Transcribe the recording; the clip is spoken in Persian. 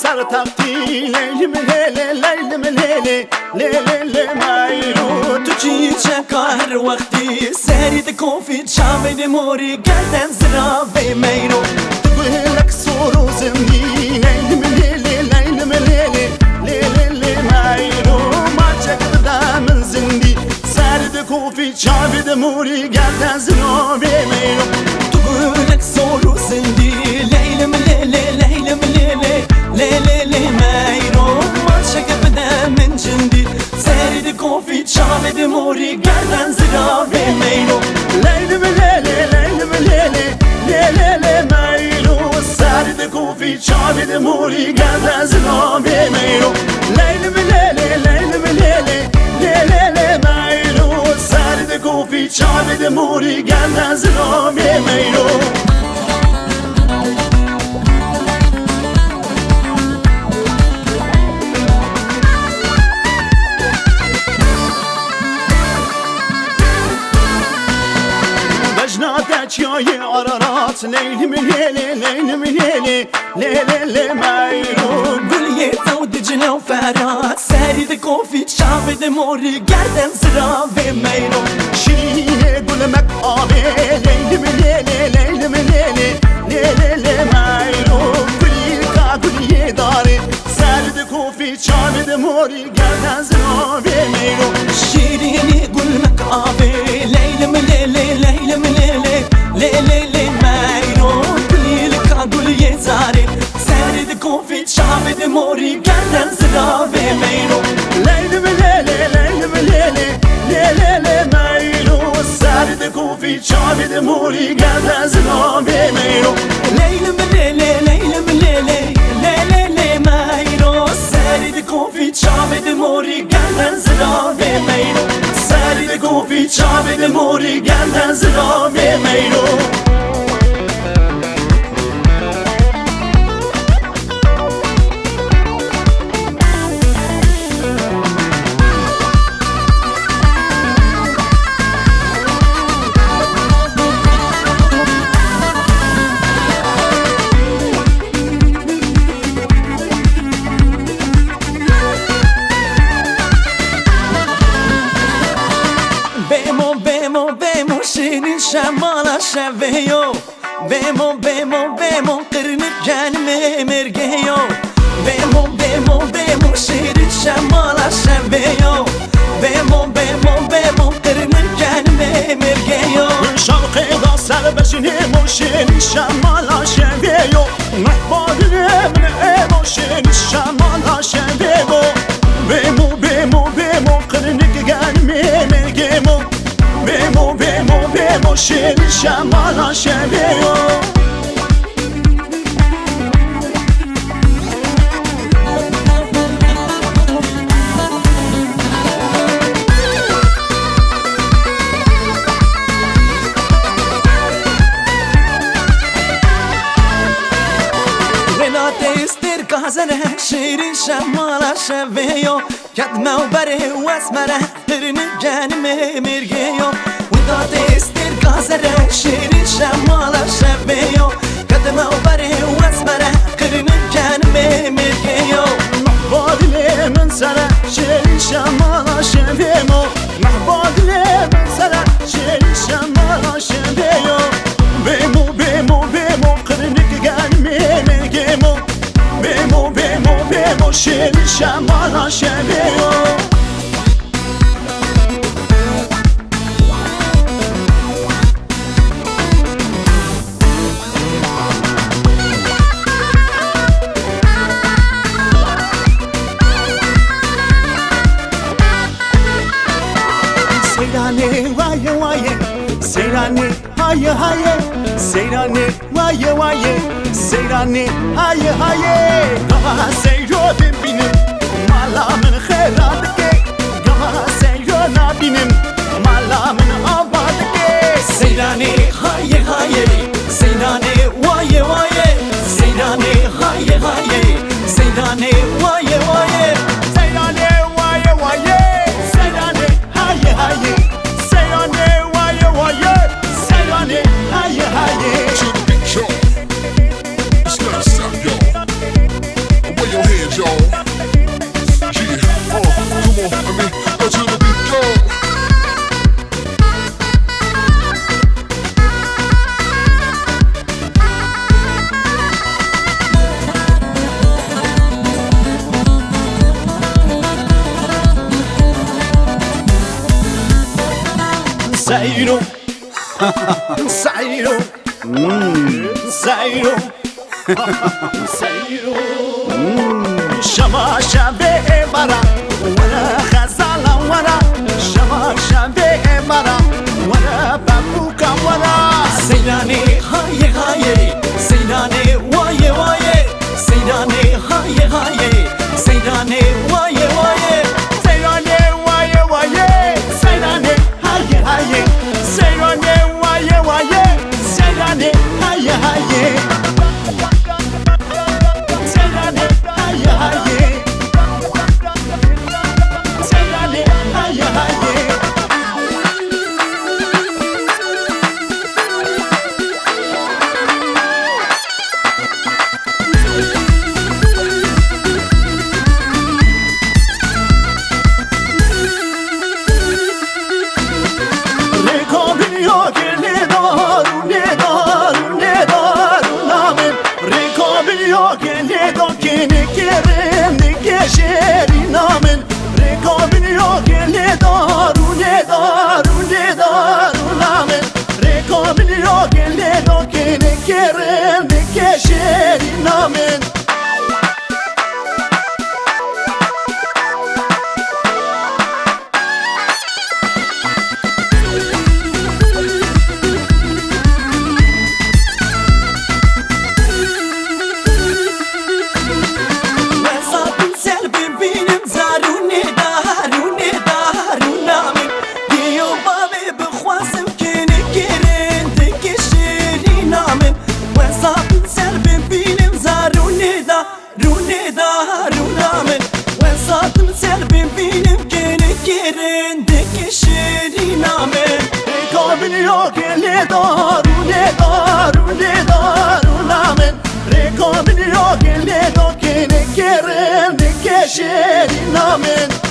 سر تختی لیلی ملیلی لیلی ملیلی لیلی لیمایرو تو چی چکا هر وقتی سرید کوفی چاوید موری گردن زرابه میرو تقولك صورو زمني لیلی ملیلی لیلی ملیلی لیلی لیمایرو ما چک بدا من زندی سرد کوفی چاوید موری گردن زرابه میرو تقولك صورو زندي ليلة مليلة ليلة مليلة ليلة ليميرو ما شك بدا من جندي سارد كوفي شعبد موري قردن زرابي ميرو لیلی ملیلی لیلی ملیلی لیلی لیمایرو سرد کوفی چاوید موری گردن زرابه میرو لیلی ملیلی لیلی ملیلی لیلی لیمایرو سرد کوفی چاوید موری گردن زرابه میرو بجناتك يا عرارات ليلي مليلي ليلي مليلي ليلي لمايرو قول يا تود جنا وفرات سارد كوفي شعبد موري قردن زرابي ميرو شيرين قول مك آبي ليلي مليلي ليلي مليلي ليلي لمايرو قوليكا قولي داري سرد كوفي شعبد موري قردن زرابي ميرو شيريني قول مك آبي ليلة مليلة ليلة مليلة ليلة لميرو قولي لك قولي زاري سارد كوفي شعبد موري قردن زرابي ميرو ليلي مليلي ليلي مليلي ليلي لمايرو سرد كوفي شعبد موري قردن زرابي ميرو ليلة مليلة ليلة مليلة ليلة لميرو سارد كوفي شعبد موري قردن زرابي ميرو سرد كوفي شعبد موري قردن زرابي ميرو بيمو شيرين شمالة شبيو بيمو قرنك كان مرقيو بيمو شيرين شمالة شبيو بيمو قرنك كان مرقيو شرقي دا سر بشني موشين شمالة شبيو محبادني من ايمو شين شمالة شبيو بيمو قرنك كان مرقيو بيمو شين شمالة شبيو كازنه شيرين شمالة شبيو كدمه وبره واسمره هرنجان مرقيو ودا تستر كازنه شيرين شمالة شبيو كدمه وبره واسمره هرنجان مرقيو محباد لي من سنة شيرين شمالة شبيو محباد لي من سنة شيرين شمالة شبيو بيمو قرنك قال مرقيو بيمو شيل شمالة شبيو سيراني وايه سيراني هاي سيراني وايه سيراني هاي قها سيرو ببينم مالا من خيراتك قها سيرو نبينم مالا من آبادك سيراني هاي سيراني وايه سيراني هاي سيراني وايه سيراني وايه سيراني هاي سيراني وايه سيراني هاي To the big show. It's not a stop, y'all. Zairo Zairo Zairo Zairo Şama şabe bara Wala khazala wala Şama şabe bara Wala babuka wala Seylane haye haye Seylane vaye vaye Seylane haye haye Seylane vaye vaye Seyrane vaye vaye Seyrane haye haye Seyrane vaye vaye Seyrane haye haye Seyrane haye haye Seyrane haye haye Amen. Amen.